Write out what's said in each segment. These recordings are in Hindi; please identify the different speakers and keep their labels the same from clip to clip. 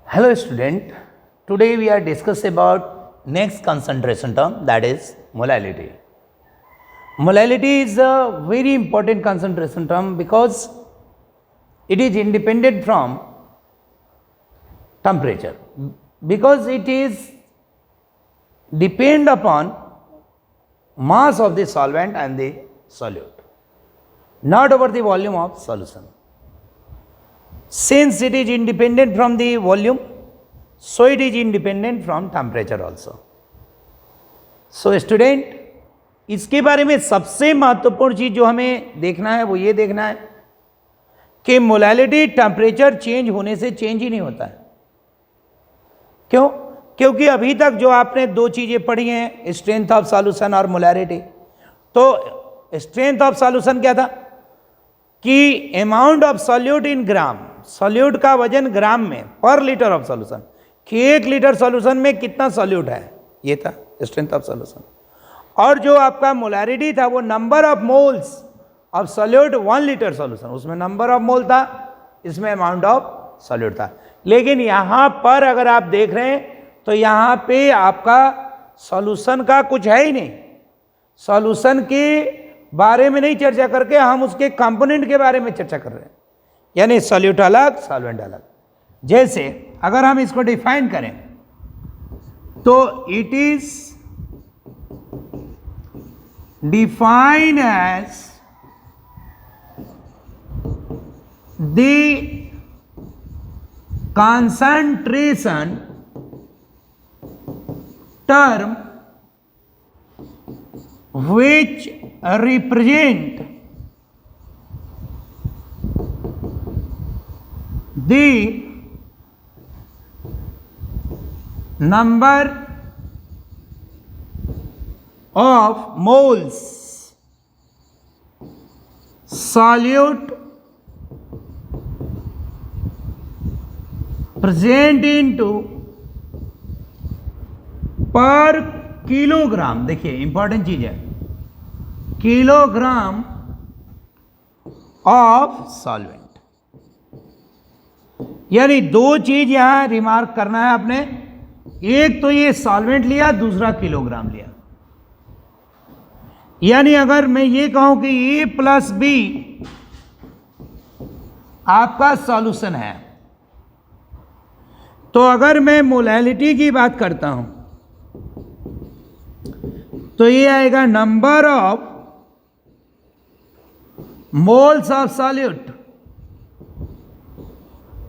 Speaker 1: Hello student, today we are discuss about next concentration term, that is molality. Molality is a very important concentration term because it is independent from temperature, because it is depend upon mass of the solvent and the solute, not over the volume of solution. Since it is independent from the volume, so it is independent from temperature also. So student, इसके बारे में सबसे महत्वपूर्ण चीज जो हमें देखना है वो ये देखना है कि मोलैलिटी टेम्परेचर चेंज होने से चेंज ही नहीं होता है. क्यों? क्योंकि अभी तक जो आपने दो चीजें पढ़ी हैं, स्ट्रेंथ ऑफ सॉल्यूशन और मोलैलिटी, तो स्ट्रेंथ ऑफ सॉल्यूशन क्या था कि amount of solute in gram, solute का वजन ग्राम में पर लीटर ऑफ सॉल्यूशन, कि 1 लीटर सॉल्यूशन में कितना सॉल्यूट है, ये था स्ट्रेंथ ऑफ सॉल्यूशन. और जो आपका मोलैरिटी था वो number of moles of solute 1 litre solution, उसमें नंबर ऑफ मोल था, इसमें अमाउंट ऑफ सॉल्यूट था. लेकिन यहां पर अगर आप देख रहे हैं तो यहां पे आपका सॉल्यूशन का कुछ है ही नहीं. सॉल्यूशन के बारे में नहीं चर्चा करके हम उसके कंपोनेंट के बारे में चर्चा कर रहे हैं, यानी सॉल्यूट अलग सॉल्वेंट अलग. जैसे अगर हम इसको डिफाइन करें तो it is defined as the concentration term which represent the number of moles solute present into पर किलोग्राम. देखिए इंपॉर्टेंट चीज है, किलोग्राम ऑफ सॉल्वेंट. यानी दो चीज यहां रिमार्क करना है आपने, एक तो ये सॉल्वेंट लिया, दूसरा किलोग्राम लिया. यानी अगर मैं ये कहूं कि ए प्लस बी आपका सॉल्यूशन है, तो अगर मैं मोलैलिटी की बात करता हूं तो ये आएगा number of moles of solute,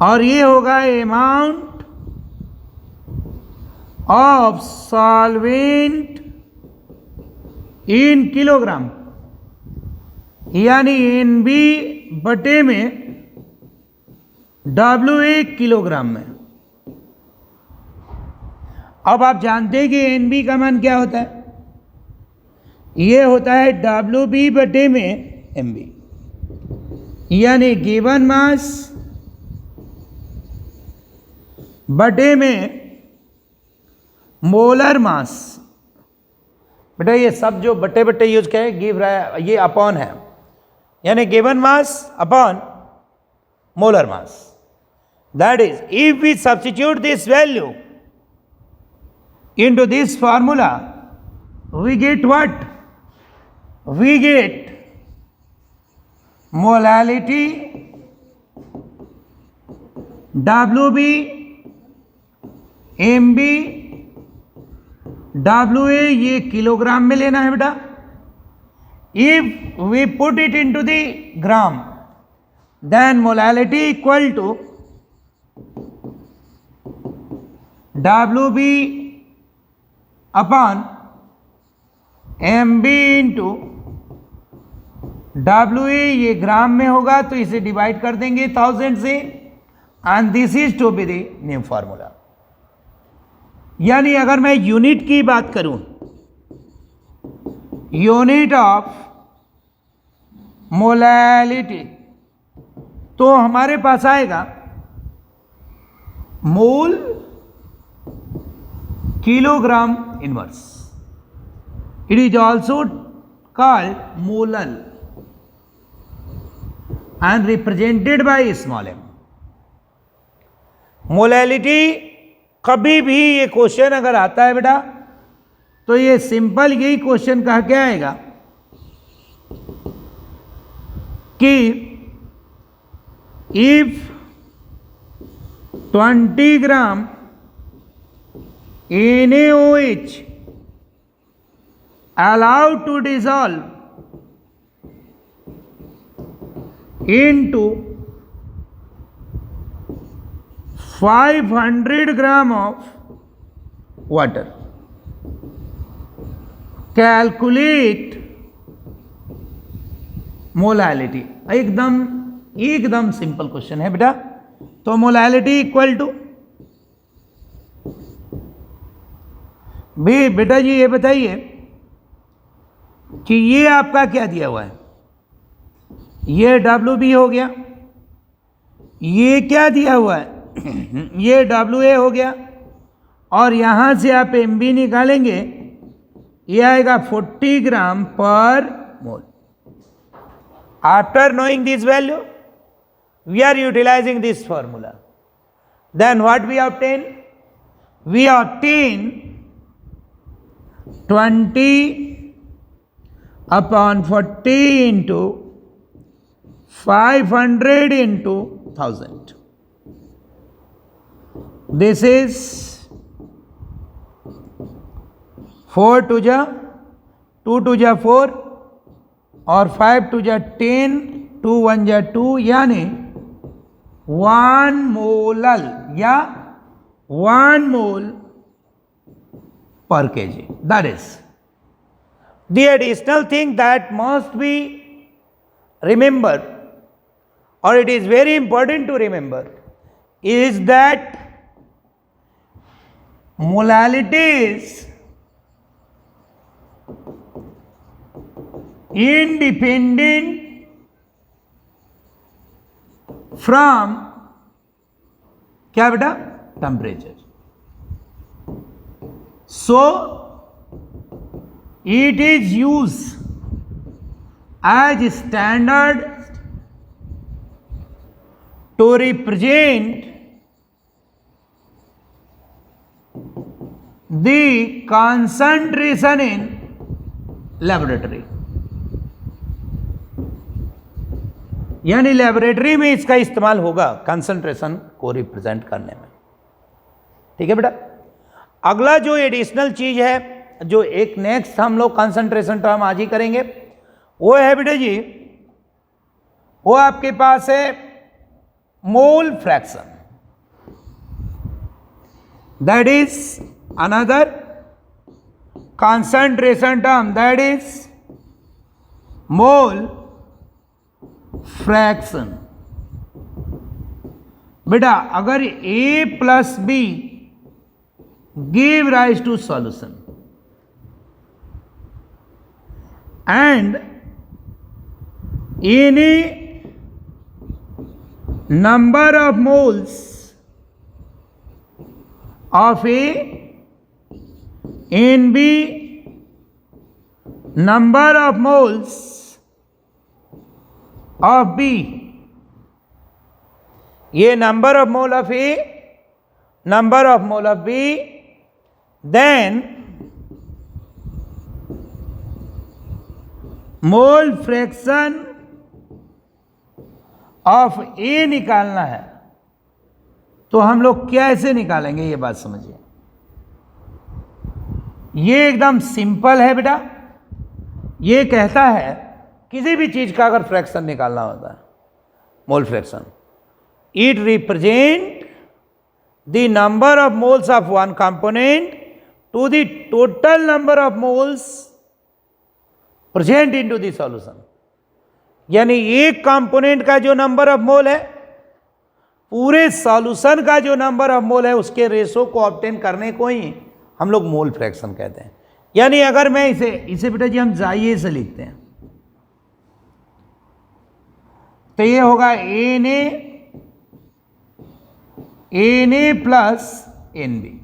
Speaker 1: और ये होगा amount of solvent in kilogram, यानी NB बटे में WA किलोग्राम में. अब आप जानते हैं कि NB का मान क्या होता है, ये होता है WB बटे में MB, यानी गिवन मास बटे में मोलर मास. बेटा ये सब जो बटे बटे यूज किया है, गिव रहा है, ये अपॉन है, यानी given mass upon molar mass. That is if we substitute this value into this formula, we get what? We get molality WB MB WA, ये किलोग्राम में लेना है बेटा. If we put it into the gram, then molality equal to WB upon MB into WA, ये ग्राम में होगा तो इसे डिवाइड कर देंगे 1000 से, and this is to be the new formula. यानी अगर मैं यूनिट की बात करूं, यूनिट ऑफ मोलैलिटी, तो हमारे पास आएगा मोल kilogram inverse. It is also called molal and represented by small m. Molality कभी भी ये क्वेश्चन अगर आता है बेटा तो ये सिंपल यही क्वेश्चन कह के आएगा कि if 20 gram NaOH allowed to dissolve into 500 gram of water, calculate molality. एकदम सिंपल क्वेश्चन है बेटा। तो मोलैलिटी इक्वल टू भी बेटा जी ये बताइए कि ये आपका क्या दिया हुआ है, ये WB हो गया, ये क्या दिया हुआ है ये WA हो गया, और यहां से आप MB निकालेंगे, ये आएगा 40 gram per mole. After knowing this value we are utilising this formula, then what we obtain, we obtain 20/40 into 500 into 1000. This is 4 to जा 2 to जा 4 और 5 to जा 10, 2 1 जा 2, यानी 1 मोलल या 1 मोल per kg. That is the additional thing that must be remembered, or it is very important to remember, is that molality is independent from क्या बेटा, temperature. So it is used as standard to represent the concentration in laboratory, यानी लेबोरेटरी में इसका इस्तेमाल होगा कंसंट्रेशन को रिप्रेजेंट करने में। ठीक है बेटा। अगला जो एडिशनल चीज है, जो एक नेक्स्ट हम लोग कंसंट्रेशन टर्म आज ही करेंगे, वो है बेटा जी, वो आपके पास है mole fraction. That is another concentration term, that is mole fraction. बेटा अगर A plus B give rise to solution and any number of moles of A and B number of moles of B, ये number of mole of A, number of mole of B, then mole fraction of A निकालना है, तो हम लोग कैसे निकालेंगे ये बात समझिए। ये एकदम सिंपल है बेटा। ये कहता है किसी भी चीज का अगर फ्रैक्शन निकालना होता है, mole fraction, it represent the number of moles of one component to the total number of moles present into the solution, यानी एक कंपोनेंट का जो नंबर ऑफ मोल है, पूरे सॉल्यूशन का जो नंबर ऑफ मोल है, उसके रेशो को ऑब्टेन करने को ही हम लोग मोल फ्रैक्शन कहते हैं। यानी अगर मैं इसे बेटा जी हम जाइए से लिखते हैं, तो ये होगा Na प्लस NB।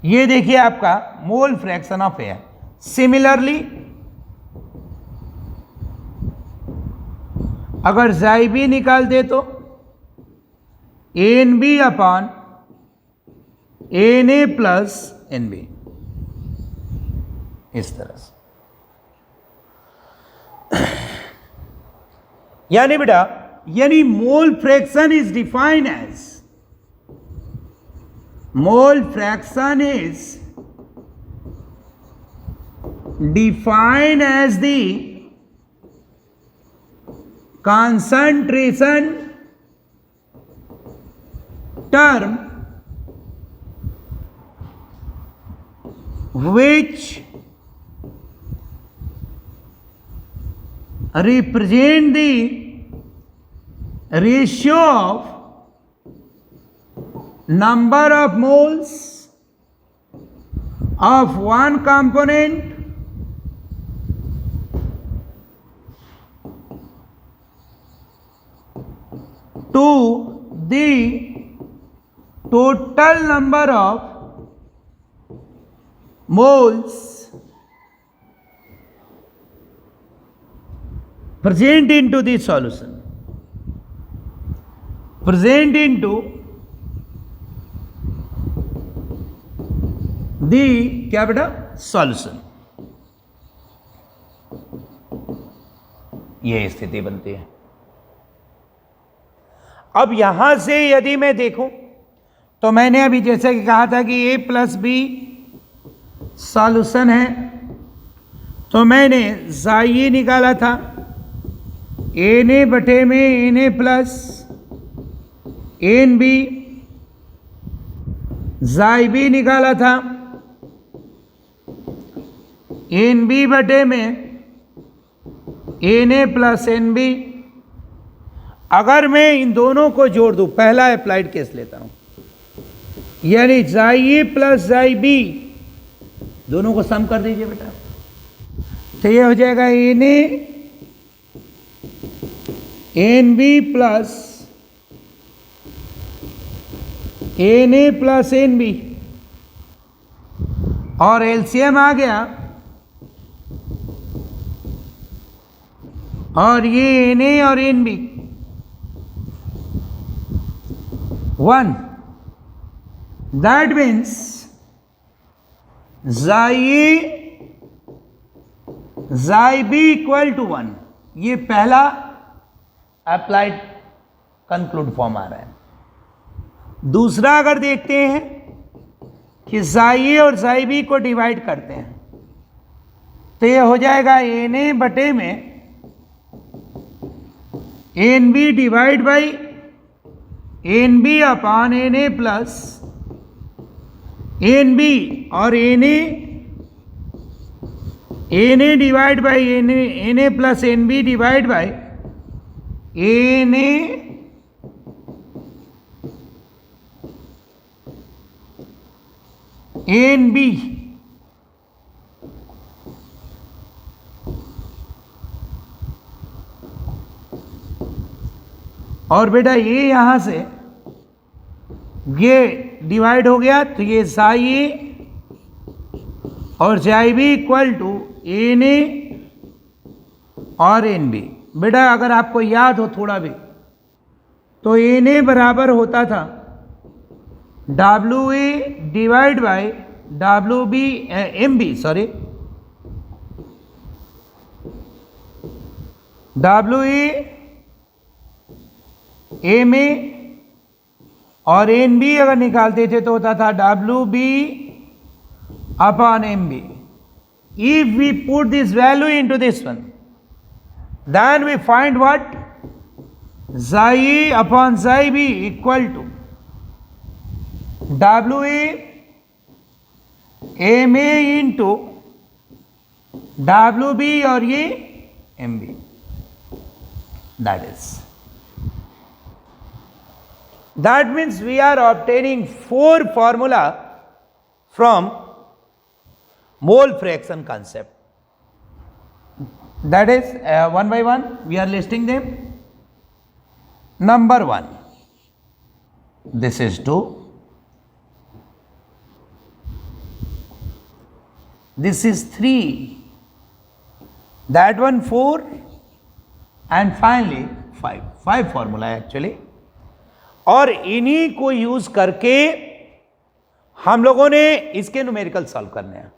Speaker 1: ये देखिए आपका mole fraction of air. Similarly अगर जाई भी निकाल दे तो N B upon N A plus N B, इस तरह से। यानी बेटा, यानी mole fraction is defined as, mole fraction is defined as the concentration term which represent the ratio of number of moles of one component to the total number of moles present into the solution, present into the क्या बेटा सॉल्यूशन, ये स्थिति बनती है। अब यहां से यदि मैं देखूं तो मैंने अभी जैसे कि कहा था कि ए प्लस बी सॉल्यूशन है, तो मैंने जाई निकाला था एन ए बटे में N A plus N B, जाई बी निकाला था एन बी बटे में N A plus N B. अगर मैं इन दोनों को जोड़ दूं, पहला अप्लाइड केस लेता हूं, यानी जाई ए प्लस जाई बी, दोनों को सम कर दीजिए बेटा, तो ये हो जाएगा N A N B plus N A plus N B, और एलसीएम आ गया, और ये एन ए और N B 1, that means xi a xi b equal to 1, ये पहला अप्लाइड कंक्लूड फॉर्म आ रहा है। दूसरा अगर देखते हैं कि xi a और xi b को डिवाइड करते हैं, तो ये हो जाएगा एन ए बटे में N B divide by N B upon N A plus N B, और N A divide by N A plus N B divide by N A N B. और बेटा ये यहां से ये डिवाइड हो गया, तो ये साई ए और जाई B equal to N A और एन बी। बेटा अगर आपको याद हो थोड़ा भी, तो एन ए बराबर होता था W A divide by W B M B, sorry W M A और एन बी अगर निकालते थे तो होता था W B upon M B. If we put this value into this one, then we find what, xi a upon xi b equal to W M A into W B और ये M B, that means we are obtaining 4 formula from mole fraction concept. That is one by one we are listing them. Number 1, this is 2, this is 3, that one 4, and finally 5 formula actually. और इन्हीं को यूज करके हम लोगों ने इसके न्यूमेरिकल सॉल्व करने हैं।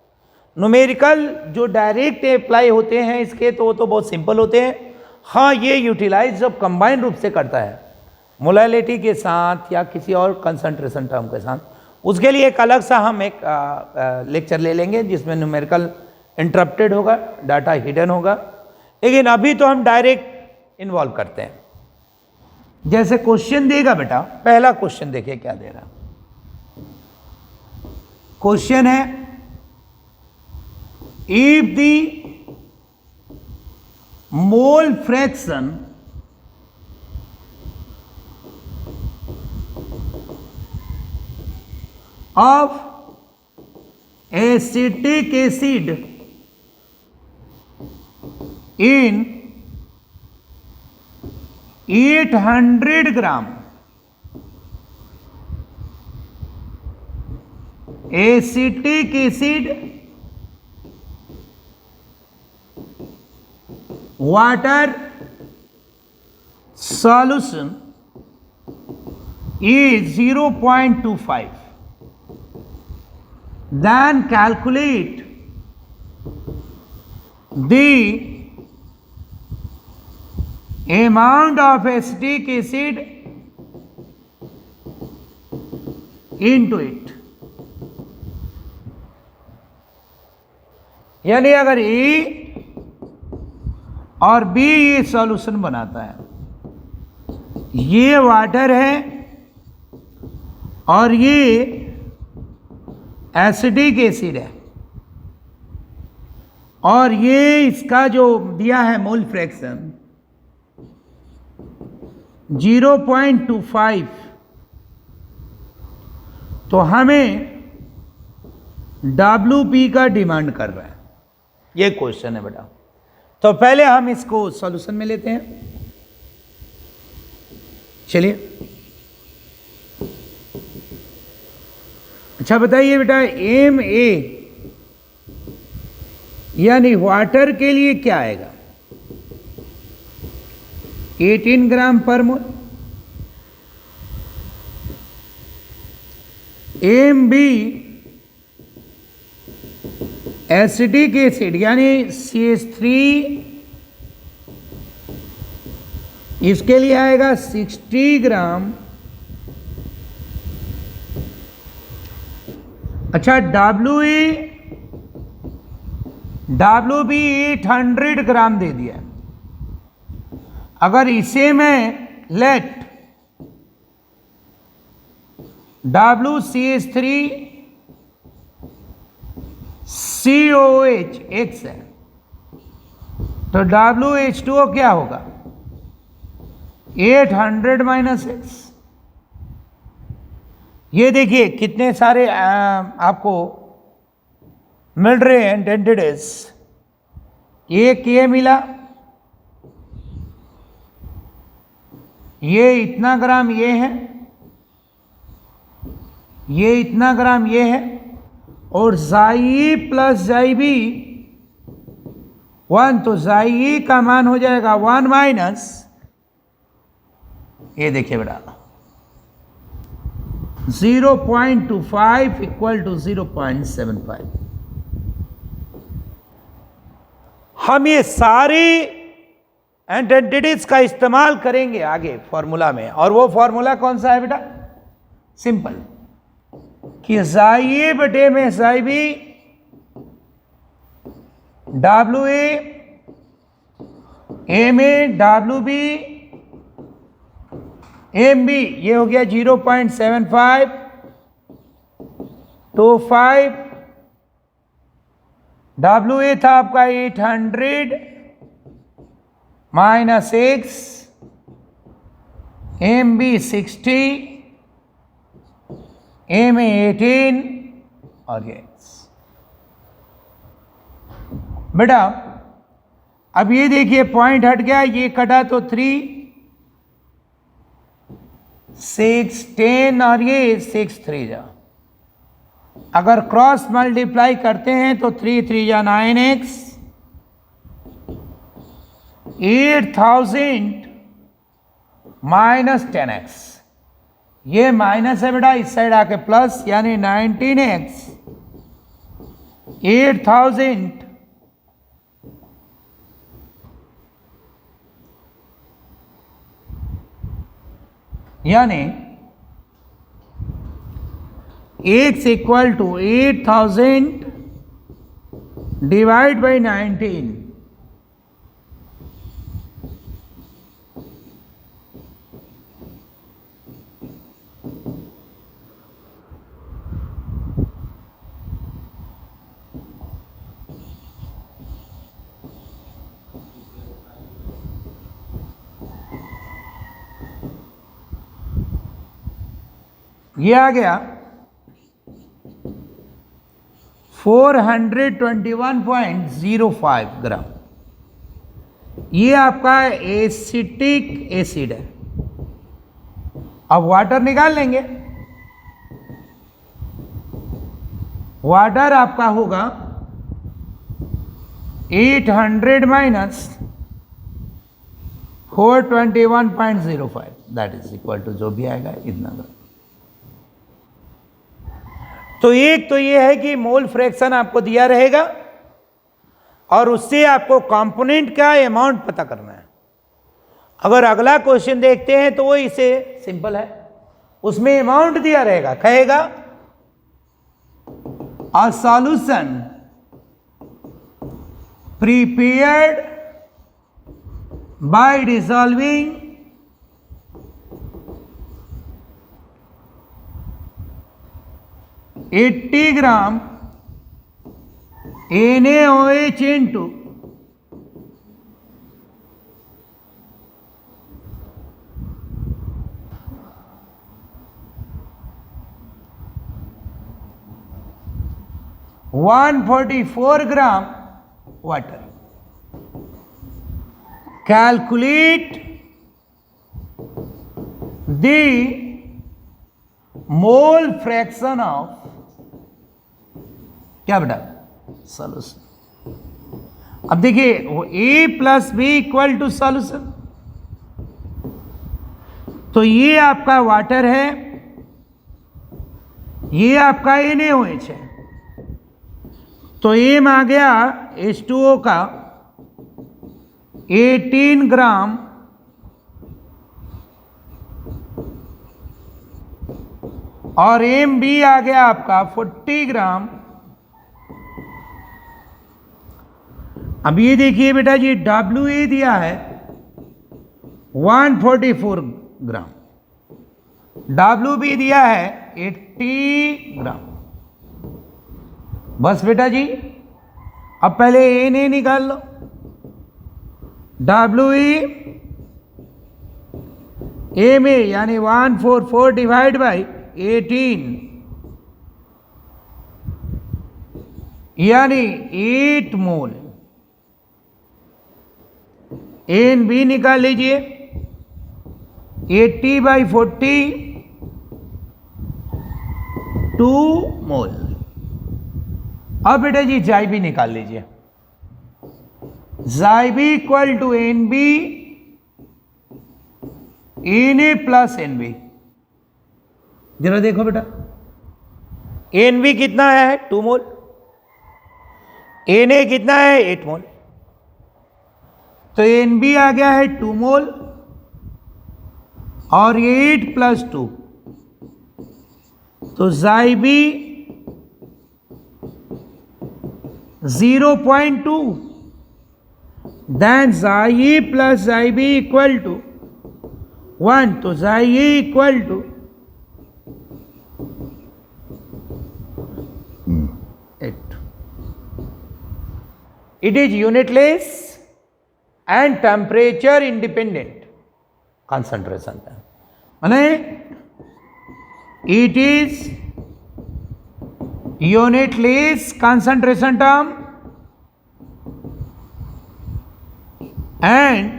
Speaker 1: न्यूमेरिकल जो डायरेक्ट अप्लाई होते हैं इसके तो वो तो बहुत सिंपल होते हैं। हाँ, ये यूटिलाइज जब कंबाइंड रूप से करता है मोलैलिटी के साथ या किसी और कंसंट्रेशन टर्म के साथ, उसके लिए एक अलग सा हम एक लेक्चर ले लेंगे जिसमें न्यूमेरिकल इंटरप्टेड होगा, डाटा हिडन होगा। लेकिन अभी तो हम डायरेक्ट इन्वॉल्व करते हैं। जैसे क्वेश्चन देगा बेटा, पहला क्वेश्चन देखिए क्या दे रहा। क्वेश्चन है if the mole fraction of acetic acid in 800 gram acetic acid water solution is 0.25, then calculate the amount of acetic acid into it। यानी अगर ए और बी ये सॉल्यूशन बनाता है, ये वाटर है और ये एसिडिक एसिड है, और ये इसका जो दिया है मोल फ्रैक्शन 0.25, तो हमें WP का डिमांड कर रहा है। ये क्वेश्चन है बेटा। तो पहले हम इसको सॉल्यूशन में लेते हैं। चलिए, अच्छा बताइए बेटा, MA यानी वाटर के लिए क्या आएगा? 18 ग्राम पर मोल। MB एसिडिक एसिड यानी CH3, इसके लिए आएगा 60 ग्राम। अच्छा, WB 800 ग्राम दे दिया। अगर इसे मैं लेट WCH3 COH X है, तो WH2O क्या होगा? 800 माइनस X। ये देखिए कितने सारे आपको मिल रहे हैं डेंटिडेस। एक ये मिला, ये इतना ग्राम ये है, ये इतना ग्राम ये है, और Xi प्लस Xb 1, तो Xi का मान हो जाएगा 1 माइनस, ये देखिए बेटा 0.25 इक्वल टू 0.75। हम ये सारे एंटिटीज का इस्तेमाल करेंगे आगे फॉर्मूला में, और वो फॉर्मूला कौन सा है बेटा? सिंपल, कि Xi बटे में Xb WA MA WB MB, ये हो गया 0.75 25। WA था आपका 800 माइनस X, MB 60, MA 18 और ये बेटा। अब ये देखिए पॉइंट हट गया, ये कटा तो 3 6 10 और ये 6 3 जा। अगर क्रॉस मल्टीप्लाई करते हैं तो 3 3 जा 9x, 8000 माइनस 10x, ये माइनस है बेटा, इस साइड आके प्लस, यानी 19x 8000 यानी x equal to 8000 divide by 19। ये आ गया 421.05 ग्राम। ये आपका एसिटिक एसिड है। अब वाटर निकाल लेंगे। वाटर आपका होगा 800 minus 421.05, that is equal to जो भी आएगा इतना ग्राम। तो एक तो ये है कि मोल फ्रैक्शन आपको दिया रहेगा और उससे आपको कंपोनेंट का अमाउंट पता करना है। अगर अगला क्वेश्चन देखते हैं तो वो इसे सिंपल है, उसमें अमाउंट दिया रहेगा, कहेगा a solution prepared by dissolving 80 gram NaOH into 144 gram water. Calculate the mole fraction of क्या बेटा सॉल्यूशन। अब देखिए वो A plus B equal to solution, तो ये आपका वाटर है, ये आपका NaOH है, तो एम आ गया H2O का 18 ग्राम और एम बी आ गया आपका 40 ग्राम। अब ये देखिए बेटा जी WA दिया है 144 ग्राम, WB दिया है 80 ग्राम। बस बेटा जी अब पहले Na निकाल लो, WE Ma यानी 144 डिवाइड बाई 18 यानी 8 मोल। NB निकाल लीजिए 80 बाई 40 2 मोल। अब बेटा जी जाइबी निकाल लीजिए, जाइबी equal to NB Na plus NB। जरा देखो बेटा NB कितना है 2 मोल, Na कितना है 8 मोल, तो NB आ गया है 2 मोल और 8 प्लस 2, तो जाइबी 0.2, then Xi plus Xib equal to 1, तो Xi equal to 8। It is unitless and temperature independent concentration है, माने it is unitless concentration term and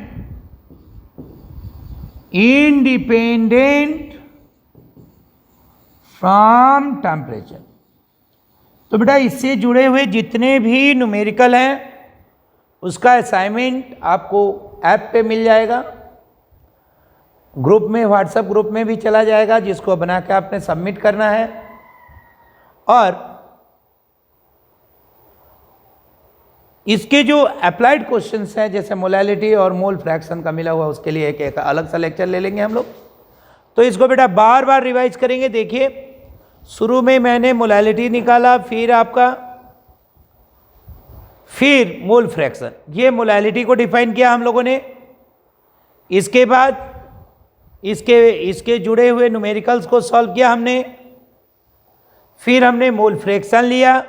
Speaker 1: independent from temperature। तो बेटा इससे जुड़े हुए जितने भी न्यूमेरिकल हैं उसका असाइनमेंट आपको ऐप पे मिल जाएगा। ग्रुप में, व्हाट्सएप ग्रुप में भी चला जाएगा, जिसको बना के आपने सबमिट करना है। और इसके जो अप्लाइड क्वेश्चंस हैं, जैसे मोलैलिटी और मोल फ्रैक्शन का मिला हुआ, उसके लिए एक अलग सा लेक्चर ले लेंगे हम लोग। तो इसको बेटा बार बार रिवाइज करेंगे। देखिए, शुरू में मैंने मोलैलिटी निकाला, फिर मोल फ्रैक्शन, ये मोलैलिटी को डिफाइन किया हम लोगों ने। इसके बाद इसके जुड़े हुए न्यूमेरिकल्स को सॉल्व किया हमने। फिर हमने मोल फ्रैक्शन लिया,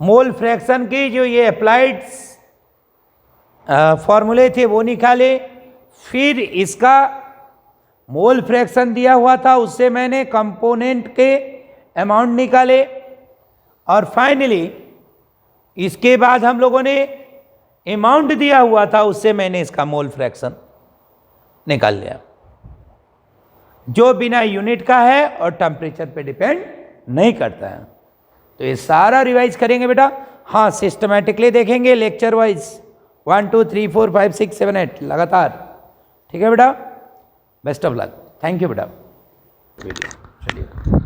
Speaker 1: मोल फ्रैक्शन की जो ये अप्लाइड फॉर्मूले थे वो निकाले। फिर इसका मोल फ्रैक्शन दिया हुआ था, उससे मैंने कंपोनेंट के अमाउंट निकाले। और फाइनली इसके बाद हम लोगों ने अमाउंट दिया हुआ था, उससे मैंने इसका मोल फ्रैक्शन निकाल लिया, जो बिना यूनिट का है और टेम्परेचर पे डिपेंड नहीं करता है। तो ये सारा रिवाइज करेंगे बेटा। हाँ, सिस्टमैटिकली देखेंगे, लेक्चर वाइज 1 2 3 4 5 6 7 8 लगातार। ठीक है बेटा, best of luck. Thank you बेटा। चलिए।